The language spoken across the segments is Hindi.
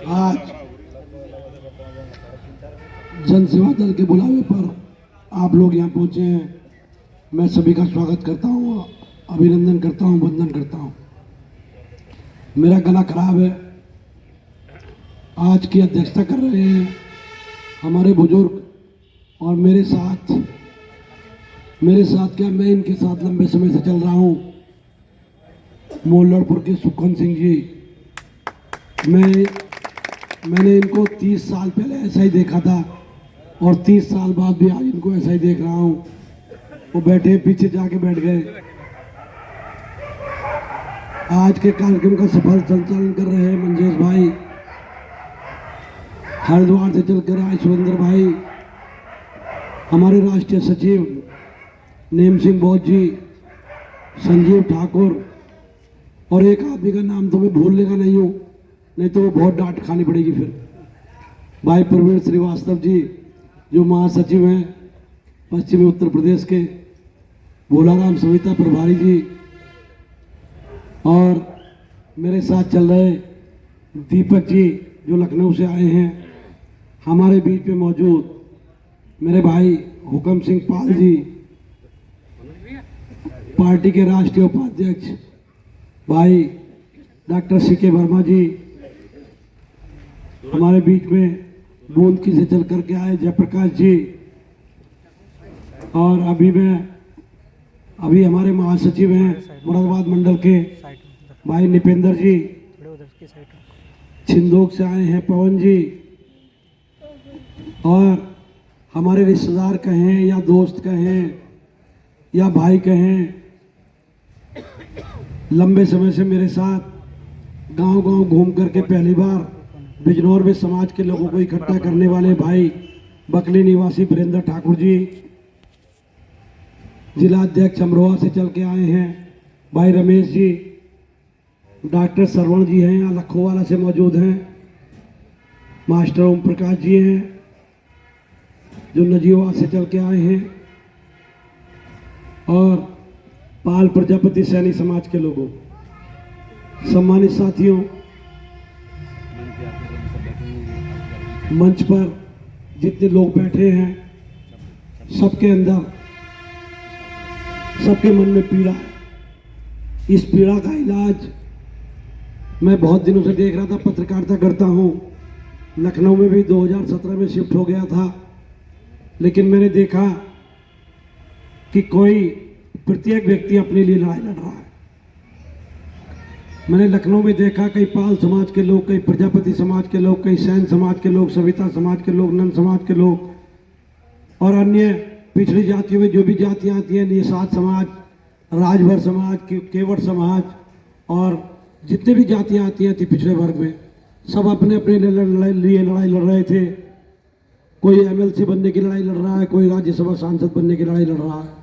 आज जन सेवा दल के बुलावे पर आप लोग यहाँ पहुँचे हैं। मैं सभी का स्वागत करता हूँ, अभिनंदन करता हूँ, वंदन करता हूँ। मेरा गला खराब है। आज की अध्यक्षता कर रहे हैं हमारे बुजुर्ग और मेरे साथ क्या मैं इनके साथ लंबे समय से चल रहा हूँ, मोलड़पुर के सुखन सिंह जी। मैंने इनको 30 साल पहले ऐसा ही देखा था और 30 साल बाद भी आज इनको ऐसा ही देख रहा हूँ। वो बैठे पीछे जाके बैठ गए। आज के कार्यक्रम का सफल संचालन कर रहे हैं मंजेश भाई, हरिद्वार से चलकर आए सुरेंद्र भाई, हमारे राष्ट्रीय सचिव नेम सिंह बोध जी, संजीव ठाकुर, और एक आदमी का नाम तो मैं भूलने का नहीं हूँ, नहीं तो वो बहुत डांट खानी पड़ेगी फिर, भाई प्रवीण श्रीवास्तव जी जो महासचिव हैं पश्चिमी उत्तर प्रदेश के, भोलाराम सविता प्रभारी जी, और मेरे साथ चल रहे दीपक जी जो लखनऊ से आए हैं। हमारे बीच में मौजूद मेरे भाई हुकम सिंह पाल जी, पार्टी के राष्ट्रीय उपाध्यक्ष भाई डॉक्टर सीके वर्मा जी, हमारे बीच में बूंदकी से चल करके आए जयप्रकाश जी, और अभी हमारे महासचिव हैं मुरादाबाद मंडल के भाई निपेंद्र जी, छिंदोक से आए हैं पवन जी, और हमारे रिश्तेदार कहें या दोस्त कहें या भाई कहें, लंबे समय से मेरे साथ गांव-गांव घूम करके पहली बार बिजनौर में समाज के लोगों को इकट्ठा करने वाले भाई बकली निवासी वीरेंद्र ठाकुर जी, जिला अध्यक्ष अमरोहा से चल के आए हैं भाई रमेश जी, डॉक्टर सरवण जी हैं यहाँ लखोवाला से मौजूद हैं, मास्टर ओम प्रकाश जी हैं जो नजीवा से चल के आए हैं, और पाल प्रजापति सैनी समाज के लोगों, सम्मानित साथियों, मंच पर जितने लोग बैठे हैं सबके अंदर, सबके मन में पीड़ा है। इस पीड़ा का इलाज मैं बहुत दिनों से देख रहा था, पत्रकारिता करता हूँ, लखनऊ में भी 2017 में शिफ्ट हो गया था, लेकिन मैंने देखा कि कोई प्रत्येक व्यक्ति अपने लिए लड़ाई लड़ रहा है। मैंने लखनऊ में देखा कई पाल समाज के लोग, कई प्रजापति समाज के लोग, कई सैन समाज के लोग, सविता समाज के लोग, नंद समाज के लोग, और अन्य पिछड़ी जातियों में जो भी जातियाँ आती हैं, निषाद समाज, राजभर समाज, केवट समाज, और जितने भी जातियाँ आती हैं थी पिछड़े वर्ग में, सब अपने अपने लिए लड़ाई लड़ रहे थे। कोई MLC बनने की लड़ाई लड़ रहा है, कोई राज्यसभा सांसद बनने की लड़ाई लड़ रहा है।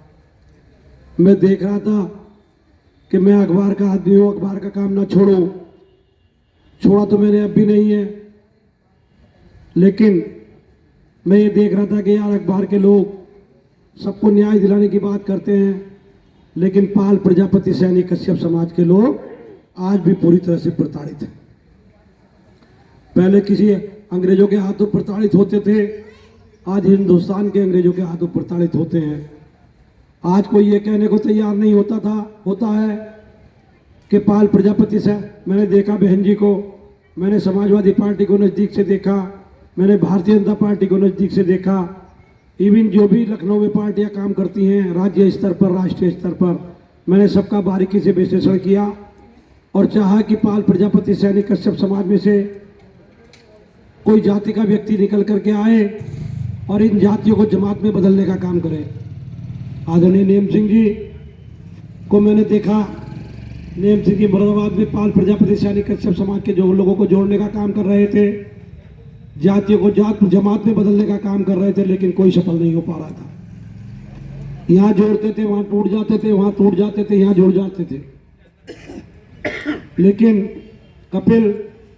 मैं देख रहा था कि मैं अखबार का आदमी हूँ, अखबार का काम ना छोड़ा तो मैंने अब भी नहीं है, लेकिन मैं ये देख रहा था कि यार अखबार के लोग सबको न्याय दिलाने की बात करते हैं, लेकिन पाल प्रजापति सैनी कश्यप समाज के लोग आज भी पूरी तरह से प्रताड़ित हैं। पहले किसी अंग्रेजों के हाथों प्रताड़ित होते थे, आज हिंदुस्तान के अंग्रेजों के हाथों प्रताड़ित होते हैं। आज कोई ये कहने को तैयार नहीं होता है कि पाल प्रजापति से, मैंने देखा बहन जी को, मैंने समाजवादी पार्टी को नज़दीक से देखा, मैंने भारतीय जनता पार्टी को नज़दीक से देखा, इवन जो भी लखनऊ में पार्टियां काम करती हैं राज्य स्तर पर, राष्ट्रीय स्तर पर, मैंने सबका बारीकी से विश्लेषण किया और चाहा कि पाल प्रजापति सैनी कश्यप समाज में से कोई जाति का व्यक्ति निकल करके आए और इन जातियों को जमात में बदलने का काम करे। आदरणीय नेम सिंह जी को मैंने देखा, नेम सिंह जी मुरादाबाद में पाल प्रजापति सैनी कश्यप समाज के जो लोगों को जोड़ने का काम कर रहे थे, जातियों को जमात में बदलने का काम कर रहे थे, लेकिन कोई सफल नहीं हो पा रहा था। यहाँ जोड़ते थे, वहाँ टूट जाते थे, वहाँ टूट जाते थे, यहाँ जुड़ जाते थे। लेकिन कपिल,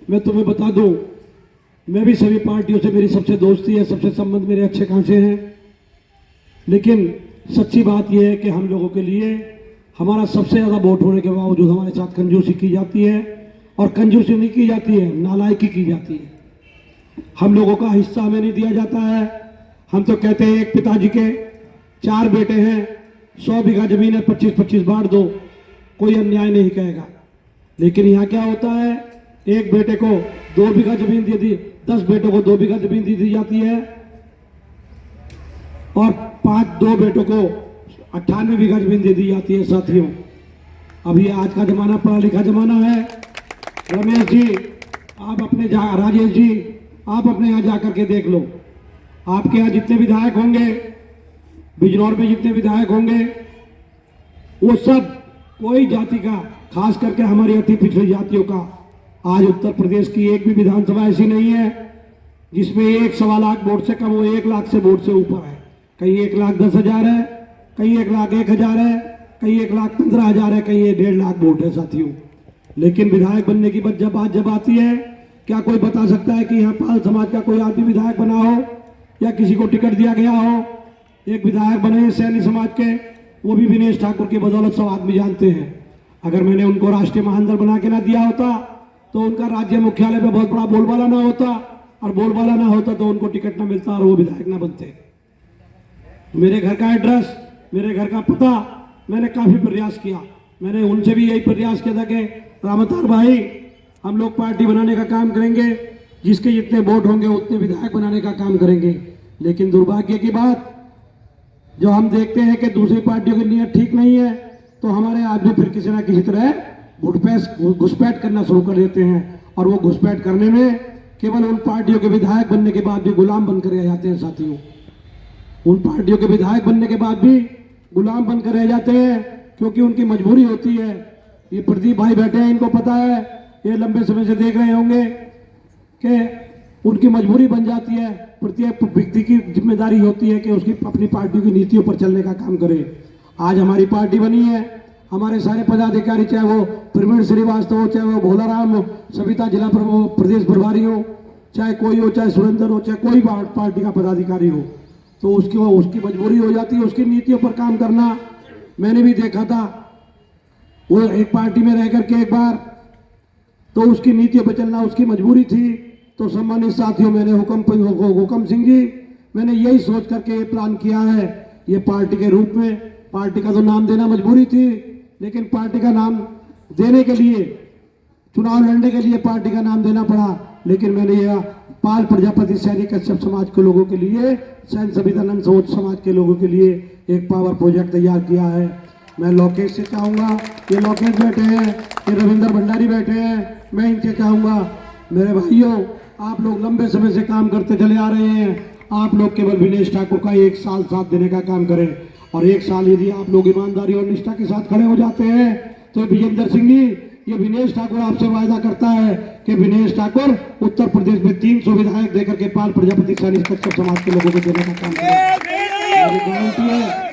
मैं तुम्हें बता दूं, मैं भी सभी पार्टियों से मेरी सबसे दोस्ती है, सबसे संबंध मेरे अच्छे खासे हैं, लेकिन सच्ची बात यह है कि हम लोगों के लिए हमारा सबसे ज़्यादा वोट होने के बावजूद हमारे साथ कंजूसी की जाती है और कंजूसी नहीं की जाती है, नालायकी की जाती है। हम लोगों का हिस्सा हमें नहीं दिया जाता है। हम तो कहते हैं एक पिताजी के 4 बेटे हैं, 100 बीघा जमीन है, 25-25 बांट दो, कोई अन्याय नहीं कहेगा। लेकिन यहाँ क्या होता है, एक बेटे को 2 बीघा जमीन दे दी, 10 बेटों को 2 बीघा जमीन दी जाती है और 2 बेटों को 98 बीघा जमीन दे दी जाती है। साथियों, अभी आज का जमाना पढ़ा लिखा जमाना है। रमेश जी, आप अपने राजेश जी, आप अपने यहाँ जाकर के देख लो, आपके यहाँ जितने विधायक होंगे, बिजनौर में जितने विधायक होंगे, वो सब कोई जाति का, खास करके हमारी अति पिछड़ी जातियों का, आज उत्तर प्रदेश की एक भी विधानसभा ऐसी नहीं है जिसमें 1.25 लाख वोट से कम हो, 1 लाख से वोट से ऊपर है। कहीं 1,10,000 है, कहीं 1,01,000 है, कहीं 1,15,000 है, कहीं 1.5 लाख वोट है। साथियों, लेकिन विधायक बनने की बात जब आती है, क्या कोई बता सकता है कि यहाँ पाल समाज का कोई आदमी विधायक बना हो या किसी को टिकट दिया गया हो? एक विधायक बने सैनी समाज के, वो भी विनेश ठाकुर की बदौलत सब आदमी जानते हैं। अगर मैंने उनको राष्ट्रीय महानंदर बना के ना दिया होता तो उनका राज्य मुख्यालय में बहुत बड़ा बोलबाला ना होता, और बोलबाला ना होता तो उनको टिकट ना मिलता और वो विधायक ना बनते। मेरे घर का एड्रेस, मेरे घर का पता, मैंने काफी प्रयास किया। मैंने उनसे भी यही प्रयास किया था कि रामतार भाई, हम लोग पार्टी बनाने का काम करेंगे, जिसके जितने वोट होंगे उतने विधायक बनाने का काम करेंगे। लेकिन दुर्भाग्य की बात, जो हम देखते हैं कि दूसरी पार्टियों की नीयत ठीक नहीं है, तो हमारे आदमी फिर किसी ना किसी तरह घुसपैठ करना शुरू कर देते हैं, और वो घुसपैठ करने में केवल उन पार्टियों के विधायक बनने के बाद भी गुलाम बनकर रह जाते हैं। साथियों, उन पार्टियों के विधायक बनने के बाद भी गुलाम बनकर रह जाते हैं, क्योंकि उनकी मजबूरी होती है। ये प्रदीप भाई बैठे हैं, इनको पता है, ये लंबे समय से देख रहे होंगे कि उनकी मजबूरी बन जाती है। प्रत्येक व्यक्ति की जिम्मेदारी होती है कि उसकी अपनी पार्टी की नीतियों पर चलने का काम करे। आज हमारी पार्टी बनी है, हमारे सारे पदाधिकारी, चाहे वो प्रवीण श्रीवास्तव हो, चाहे वो भोलाराम हो, सविता जिला प्रदेश प्रभारी हो, चाहे कोई हो, चाहे सुरेंद्र हो, चाहे कोई पार्टी का पदाधिकारी हो, तो उसकी मजबूरी हो जाती है उसकी नीतियों पर काम करना। मैंने भी देखा था, वो एक पार्टी में रह करके एक बार, तो उसकी नीतियों पर चलना उसकी मजबूरी थी। तो सम्मानित साथियों, मैंने हुकम सिंह जी, मैंने यही सोच करके ये प्लान किया है, ये पार्टी के रूप में, पार्टी का तो नाम देना मजबूरी थी, लेकिन पार्टी का नाम देने के लिए, चुनाव लड़ने के लिए पार्टी का नाम देना पड़ा। लेकिन मैंने यह पाल प्रजापति सैनी कश्यप समाज के लोगों के लिए, सैन सवितानंद समाज के लोगों के लिए एक पावर प्रोजेक्ट तैयार किया है। मैं लोकेश से चाहूँगा, ये लोकेश बैठे हैं, ये रविंद्र भंडारी बैठे हैं, मैं इनसे चाहूँगा, मेरे भाइयों, आप लोग लंबे समय से काम करते चले आ रहे हैं, आप लोग केवल विनेश ठाकुर का 1 साल साथ देने का काम करें, और 1 साल यदि आप लोग ईमानदारी और निष्ठा के साथ खड़े हो जाते हैं, तो विजेंद्र सिंह जी, ये विनेश ठाकुर आपसे वायदा करता है कि विनेश ठाकुर उत्तर प्रदेश में 300 विधायक देकर के पाल प्रजापति सैनी कश्यप समाज के लोगों को देने का काम करेंगे। मेरी गारंटी है।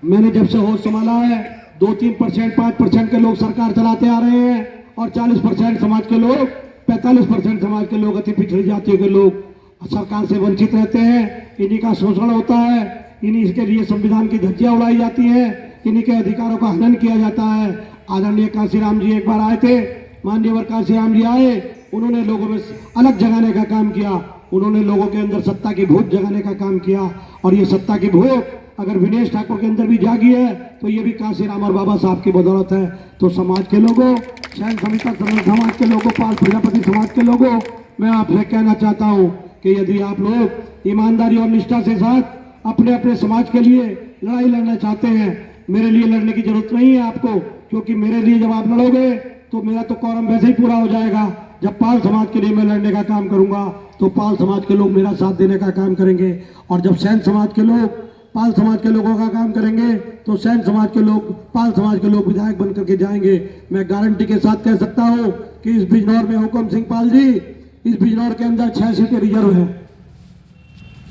मैंने जब से होश संभाला है, 2-3%, 5% के लोग सरकार चलाते आ रहे हैं, और 40% समाज के लोग, 45% समाज के लोग, अति पिछड़ी जातियों के लोग सरकार से वंचित रहते हैं। इन्हीं का शोषण होता है, इन्हीं के लिए संविधान की धज्जियां उड़ाई जाती है, इन्हीं के अधिकारों का हनन किया जाता है। आदरणीय काशीराम जी एक बार आए थे, माननीय काशीराम जी आए, उन्होंने लोगों में अलग जगाने का काम किया, उन्होंने लोगों के अंदर सत्ता की भूख जगाने का काम किया। और ये सत्ता की भूख अगर विनेश ठाकुर के अंदर भी जागी है, तो ये भी काशीराम और बाबा साहब की बदौलत है। तो समाज के लोगों, सैन सविता समाज के लोगों, पाल प्रजापति समाज के लोगों, मैं आपसे कहना चाहता हूँ कि यदि आप लोग ईमानदारी और निष्ठा से साथ अपने अपने समाज के लिए लड़ाई लड़ना चाहते हैं, मेरे लिए लड़ने की जरूरत नहीं है आपको, क्योंकि मेरे लिए जब आप लड़ोगे तो मेरा तो कौरम वैसे ही पूरा हो जाएगा। जब पाल समाज के लिए मैं लड़ने का काम करूंगा, तो पाल समाज के लोग मेरा साथ देने का काम करेंगे, और जब सैन समाज के लोग पाल समाज के लोगों का काम करेंगे, तो सैन समाज के लोग, पाल समाज के लोग विधायक बन करके जाएंगे। मैं गारंटी के साथ कह सकता हूं कि इस बिजनौर में हुकम सिंह पाल जी, इस बिजनौर के अंदर 6 सीटें रिजर्व है।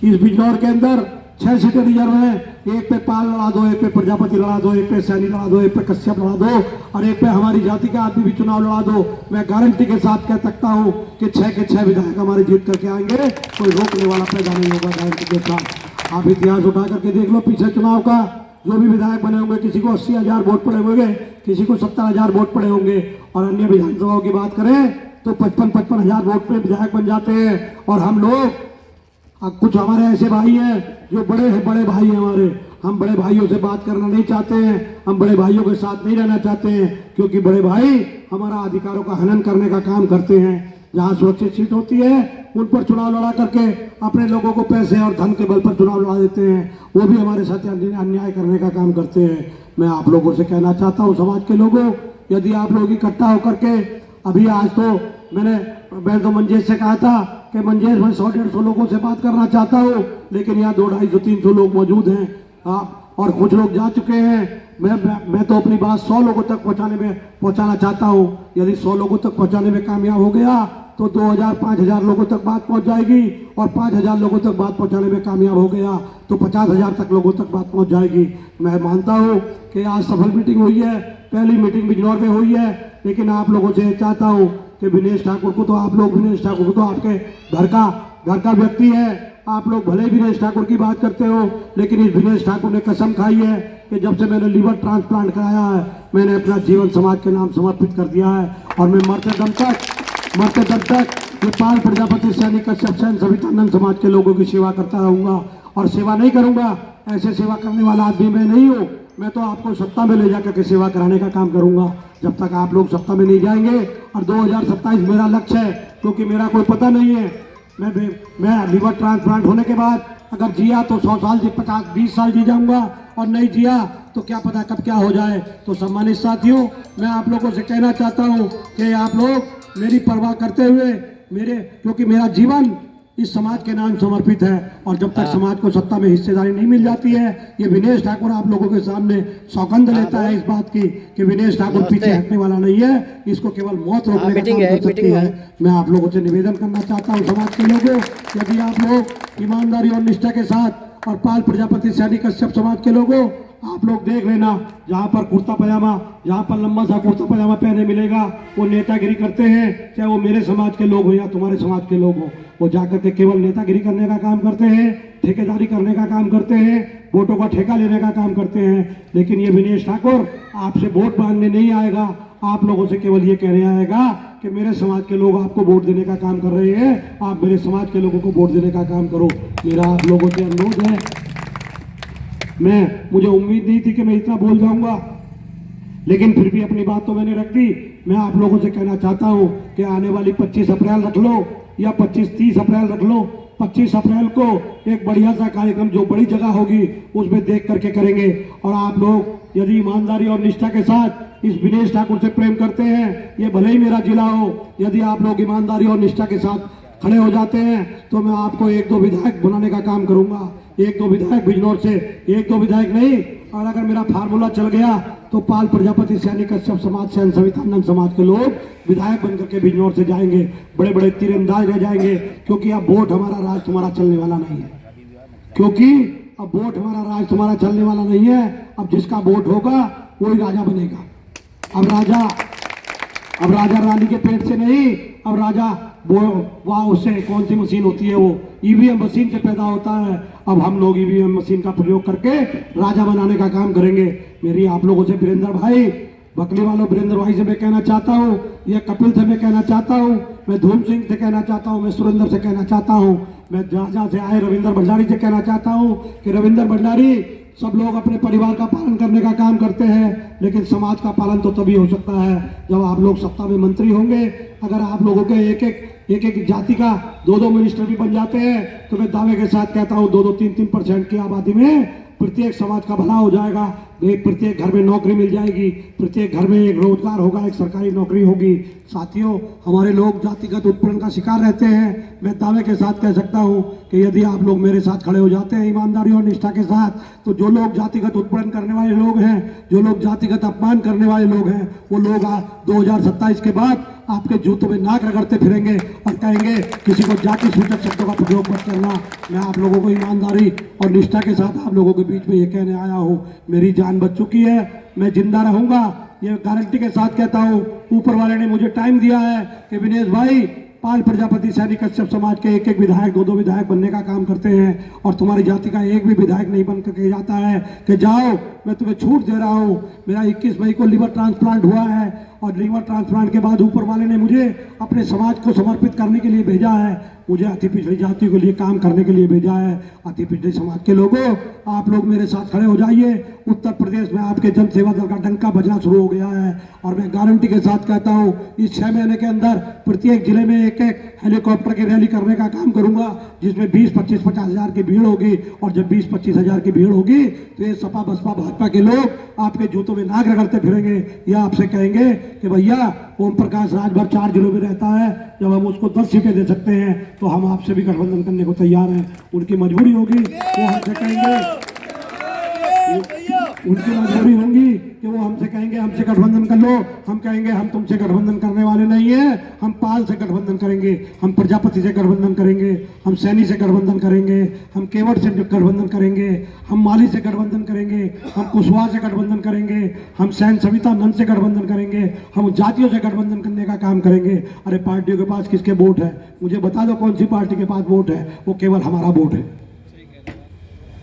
इस बिजनौर के अंदर 6 सीटें रिजर्व है। एक पे पाल लड़ा दो, एक पे प्रजापति लड़ा दो, एक पे सैनी लड़ा दो, एक पे कश्यप लड़ा दो, और एक पे हमारी जाति का आदमी भी चुनाव लड़ा दो। मैं गारंटी के साथ कह सकता हूँ कि 6 के 6 विधायक हमारे जीत करके आएंगे, कोई रोकने वाला पैदा नहीं होगा। गारंटी के साथ आप इतिहास उठा करके देख लो पीछे चुनाव का, जो भी विधायक बने होंगे, किसी को 80,000 वोट पड़े होंगे, किसी को 70,000 वोट पड़े होंगे, और अन्य विधानसभाओं की बात करें तो 55,000 वोट पे विधायक बन जाते हैं। और हम लोग कुछ हमारे ऐसे भाई हैं जो बड़े भाई हैं हमारे, हम बड़े भाइयों से बात करना नहीं चाहते हैं, हम बड़े भाइयों के साथ नहीं रहना चाहते हैं, क्योंकि बड़े भाई हमारा अधिकारों का हनन करने का काम करते हैं। जहां सुरक्षित सीट होती है उन पर चुनाव लड़ा करके अपने लोगों को पैसे और धन के बल पर चुनाव लड़ा देते हैं, वो भी हमारे साथ अन्याय करने का काम करते हैं। मैं आप लोगों से कहना चाहता हूँ, समाज के लोगों, यदि आप लोग इकट्ठा होकर के, अभी आज तो मैं तो मंजेश से कहा था कि मंजेश, मैं 100-150 लोगों से बात करना चाहता हूँ, लेकिन यहाँ 200-250-300 लोग मौजूद हैं और कुछ लोग जा चुके हैं। मैं तो अपनी बात 100 लोगों तक पहुँचाना चाहता हूँ। यदि 100 लोगों तक पहुँचाने में कामयाब हो गया तो 2,000-5,000 लोगों तक बात पहुँच जाएगी, और 5,000 लोगों तक बात पहुँचाने में कामयाब हो गया तो 50,000 तक लोगों तक बात पहुँच जाएगी। मैं मानता हूँ कि आज सफल मीटिंग हुई है, पहली मीटिंग बिजनौर में हुई है, लेकिन आप लोगों से चाहता हूँ कि विनेश ठाकुर को तो विनेश ठाकुर को तो आपके घर का व्यक्ति है। आप लोग भले ही विनेश ठाकुर की बात करते हो, लेकिन इस विनेश ठाकुर ने कसम खाई है कि जब से मैंने लीवर ट्रांसप्लांट कराया है, मैंने अपना जीवन समाज के नाम समर्पित कर दिया है, और मैं मरते दम तक ये पाल प्रजापति सैनिक कश्यप सैन सवितानंद समाज के लोगों की सेवा करता रहूंगा, और सेवा नहीं करूंगा। ऐसे सेवा करने वाला आदमी मैं नहीं हूँ। मैं तो आपको सत्ता में ले जाकर के सेवा कराने का काम करूंगा, जब तक आप लोग सत्ता में नहीं जाएंगे। और 2027 मेरा लक्ष्य है, क्योंकि मेरा कोई पता नहीं है। मैं लीवर ट्रांसप्लांट होने के बाद अगर जिया तो 100 साल, 50-20 साल जी जाऊंगा, और नहीं जिया तो क्या पता कब क्या हो जाए। तो सम्मानित साथियों, मैं आप लोगों से कहना चाहता हूं कि आप लोग मेरी परवाह करते हुए क्योंकि मेरा जीवन इस समाज के नाम समर्पित है, और जब तक समाज को सत्ता में हिस्सेदारी नहीं मिल जाती है, ये विनेश ठाकुर आप लोगों के सामने सौगंध लेता है इस बात की कि विनेश ठाकुर पीछे हटने वाला नहीं है, इसको केवल मौत रोकने का काम कर सकती है। मैं आप लोगों से निवेदन करना चाहता हूँ, समाज के लोगों, यदि आप लोग ईमानदारी और निष्ठा के साथ, और पाल प्रजापति सैनिक कश्यप समाज के लोगों, आप लोग देख लेना, जहाँ पर कुर्ता पजामा, जहाँ पर लंबा सा कुर्ता पजामा पहने मिलेगा, वो नेतागिरी करते हैं, चाहे वो मेरे समाज के लोग हो या तुम्हारे समाज के लोग हो। वो जाकर के केवल नेतागिरी करने का काम करते हैं, ठेकेदारी करने का काम करते हैं, वोटों का ठेका लेने का काम करते हैं। लेकिन ये विनेश ठाकुर आपसे वोट मांगने नहीं आएगा, आप लोगों से केवल ये कहने आएगा कि मेरे समाज के लोग आपको वोट देने का काम कर रहे हैं, आप मेरे समाज के लोगों को वोट देने का काम करो। मेरा आप लोगों से अनुरोध है, मुझे उम्मीद नहीं थी कि मैं इतना बोल जाऊंगा, लेकिन फिर भी अपनी बात तो मैंने रख दी। मैं आप लोगों से कहना चाहता हूं कि आने वाली 25 अप्रैल रख लो या 25-30 अप्रैल रख लो, 25 अप्रैल को एक बढ़िया सा कार्यक्रम जो बड़ी जगह होगी उसमें देख करके करेंगे। और आप लोग यदि ईमानदारी और निष्ठा के साथ इस विनेश ठाकुर से प्रेम करते हैं, ये भले ही मेरा जिला हो, यदि आप लोग ईमानदारी और निष्ठा के साथ खड़े हो जाते हैं तो मैं आपको 1-2 विधायक बनाने का काम करूंगा। 1-2 विधायक बिजनौर से, 1-2 विधायक नहीं, और अगर मेरा फार्मूला चल गया तो पाल प्रजापति सैनिक कश्यप समाज सैन सवितानंद समाज के लोग विधायक बनकर के बिजनौर से जाएंगे, बड़े बड़े तीरंदाज रह जाएंगे, क्योंकि अब वोट हमारा राज तुम्हारा चलने वाला नहीं है। क्योंकि अब वोट हमारा राज तुम्हारा चलने वाला नहीं है। अब जिसका वोट होगा वही राजा बनेगा। अब राजा रानी के पेट से नहीं, अब राजा वह उससे कौन सी मशीन होती है, वो ईवीएम मशीन से पैदा होता है। अब हम लोग ईवीएम मशीन का प्रयोग करके राजा बनाने का काम करेंगे। मेरी आप लोगों से वीरेंद्र भाई, बकली वालों वीरेंद्र भाई से मैं कहना चाहता हूँ, या कपिल से मैं कहना चाहता हूँ, मैं धूम सिंह से कहना चाहता हूँ, मैं सुरेंद्र से कहना चाहता हूँ, मैं जहाँ से आए रविंद्र भंडारी से कहना चाहता हूँ कि रविंद्र भंडारी, सब लोग अपने परिवार का पालन करने का काम करते हैं, लेकिन समाज का पालन तो तभी हो सकता है जब आप लोग सत्ता में मंत्री होंगे। अगर आप लोगों के एक जाति का 2-2 मिनिस्टर भी बन जाते हैं तो मैं दावे के साथ कहता हूँ 2-2, 3-3% की आबादी में प्रत्येक समाज का भला हो जाएगा। प्रत्येक घर में नौकरी मिल जाएगी, प्रत्येक घर में एक रोजगार होगा, एक सरकारी नौकरी होगी। साथियों, हमारे लोग जातिगत उत्पीड़न का शिकार रहते हैं। मैं दावे के साथ कह सकता हूं कि यदि आप लोग मेरे साथ खड़े हो जाते हैं ईमानदारी और निष्ठा के साथ, तो जो लोग जातिगत उत्पीड़न करने वाले लोग हैं, जो लोग जातिगत अपमान करने वाले लोग हैं, वो लोग 2027 के बाद आपके जूतों में नाक रगड़ते फिरेंगे और कहेंगे किसी को जाति सूचक शब्दों का प्रयोग मत करना। मैं आप लोगों को ईमानदारी और निष्ठा के साथ आप लोगों के बीच में ये कहने आया हूँ, मेरी जान बच चुकी है, मैं जिंदा रहूंगा, ये गारंटी के साथ कहता हूँ। ऊपर वाले ने मुझे टाइम दिया है कि विनेश भाई पाल प्रजापति सैनी कश्यप समाज के एक एक विधायक, दो दो विधायक बनने का काम करते हैं, और तुम्हारी जाति का एक भी विधायक नहीं बन करके जाता है कि जाओ मैं तुम्हें छूट दे रहा हूँ। मेरा 21 मई को लिवर ट्रांसप्लांट हुआ है, और लिवर ट्रांसप्लांट के बाद ऊपर वाले ने मुझे अपने समाज को समर्पित करने के लिए भेजा है, मुझे अति पिछड़ी जाति के लिए काम करने के लिए भेजा है। अति पिछड़े समाज के लोगों, आप लोग मेरे साथ खड़े हो जाइए। उत्तर प्रदेश में आपके जन सेवा दल का डंका बजना शुरू हो गया है, और मैं गारंटी के साथ कहता हूँ इस 6 महीने के अंदर प्रत्येक जिले में एक एक हेलीकॉप्टर की रैली करने का काम करूंगा, जिसमें 20-25-50 हज़ार की भीड़ होगी। और जब 20-25 हज़ार की भीड़ होगी तो ये सपा बसपा भाजपा के लोग आपके जूतों में नाक रगड़ते फिरेंगे, या आपसे कहेंगे कि भैया ओम प्रकाश राज भर 4 जिलों में रहता है, जब हम उसको 10 सीटें दे सकते हैं तो हम आपसे भी गठबंधन करने को तैयार हैं। उनकी मजबूरी होगी, वो हमसे कहेंगे, उनकी मजबूरी होगी कि वो हमसे कहेंगे हमसे गठबंधन कर लो। हम कहेंगे हम तुमसे गठबंधन करने वाले नहीं है, हम पाल से गठबंधन करेंगे, हम प्रजापति से गठबंधन करेंगे, हम सैनी से गठबंधन करेंगे, हम केवट से गठबंधन करेंगे, हम माली से गठबंधन करेंगे, हम कुशवाहा से गठबंधन करेंगे, हम सैन सविता नंद से गठबंधन करेंगे, हम जातियों से गठबंधन करने का काम करेंगे। अरे पार्टियों के पास किसके वोट है, मुझे बता दो कौन सी पार्टी के पास वोट है? वो केवल हमारा वोट है,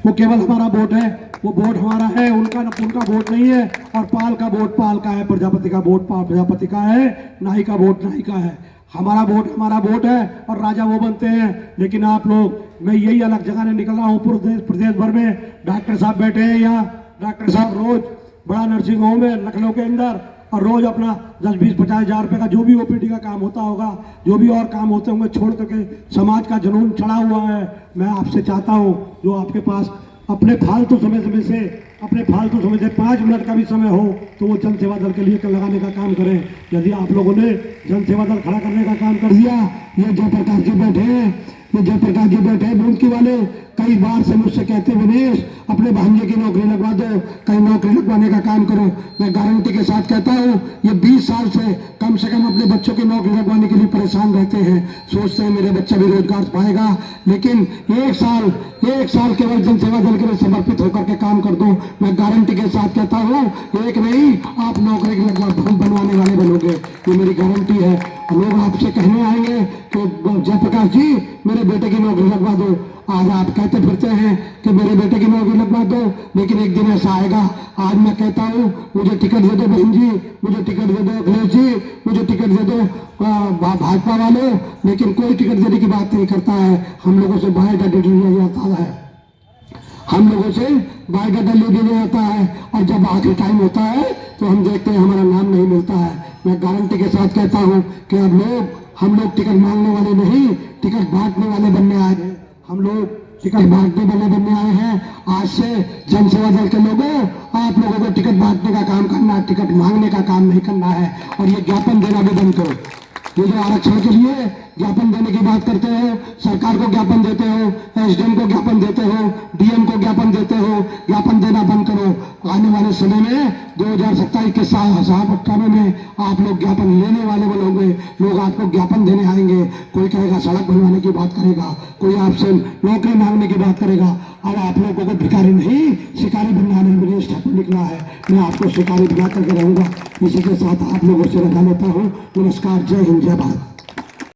वो केवल हमारा वोट है, वो वोट हमारा है, उनका वोट नहीं है। और पाल का वोट पाल का है, प्रजापति का वोट प्रजापति का है, नाई का वोट नाई का है। हमारा वोट है, और राजा वो बनते हैं। लेकिन आप लोग, मैं यही अलग जगह निकल रहा हूँ प्रदेश भर में, डॉक्टर साहब बैठे हैं यहाँ, डॉक्टर साहब रोज बड़ा नर्सिंग होम है लखनऊ के अंदर, और रोज अपना 10-20-50 हज़ार रुपये का जो भी ओपीडी का काम होता होगा, जो भी और काम होते होंगे, छोड़ करके समाज का जुनून चढ़ा हुआ है। मैं आपसे चाहता हूँ जो आपके पास अपने फालतू समय से 5 मिनट का भी समय हो तो वो जन सेवा दल के लिए लगाने का काम करें। यदि आप लोगों ने जन सेवा दल खड़ा करने का काम कर दिया, ये जयप्रकाश जी बैठे हैं, बुंदकी वाले कई बार से मुझसे कहते विनेश अपने भांजे की नौकरी लगवा दो, कहीं नौकरी लगवाने का काम करो। मैं गारंटी के साथ कहता हूँ ये 20 साल से कम अपने बच्चों की नौकरी लगवाने के लिए परेशान रहते हैं, सोचते हैं मेरे बच्चा भी रोजगार पाएगा, लेकिन एक साल केवल जन सेवा दल के लिए समर्पित होकर के काम कर दो। मैं गारंटी के साथ कहता हूँ एक नहीं, आप नौकरी बनवाने वाले बनोगे, ये मेरी गारंटी है। लोग आपसे कहने आएंगे कि जयप्रकाश जी मेरे बेटे की नौकरी लगवा दो। आज आप कहते फिरते हैं कि मेरे बेटे की नौकरी लगवा दो, लेकिन एक दिन ऐसा आएगा। आज मैं कहता हूँ मुझे टिकट दे दो बहन जी, मुझे टिकट दे दो अखिलेश जी, मुझे टिकट दे दो भाजपा वालों, लेकिन कोई टिकट देने की बात नहीं करता है। हम लोगों से बायोडाटा लिया जाता है, हम लोगों से बायोडाटा ले लिया जाता है, और जब आखिरी टाइम होता है तो हम देखते हैं हमारा नाम नहीं मिलता है। मैं गारंटी के साथ कहता हूँ कि हम लोग टिकट मांगने वाले नहीं, टिकट बांटने वाले बनने आए हैं। हम लोग टिकट बांटने वाले बनने आए हैं। आज से जन सेवा दल के लोगों, आप लोगों को टिकट बांटने का काम करना है, टिकट मांगने का काम नहीं करना है। और ये ज्ञापन देना भी बंद करो। ये जो आरक्षण के लिए ज्ञापन देने की बात करते हो, सरकार को ज्ञापन देते हो, एसडीएम को ज्ञापन देते हो, डीएम को ज्ञापन देते हो, ज्ञापन देना बंद करो। आने वाले समय में 2027 के साल में आप लोग ज्ञापन लेने वाले बनोगे। लोग आपको ज्ञापन देने आएंगे, कोई कहेगा सड़क बनवाने की बात करेगा, कोई आपसे नौकरी मांगने की बात करेगा। अब आप लोगों को भिखारी नहीं शिकारी बनाने में विनेश ठाकुर निकला है, मैं आपको शिकारी बना करके रहूंगा। इसी के साथ आप लोगों से रजा लेता हूँ। नमस्कार, जय हिंद, जय भारत।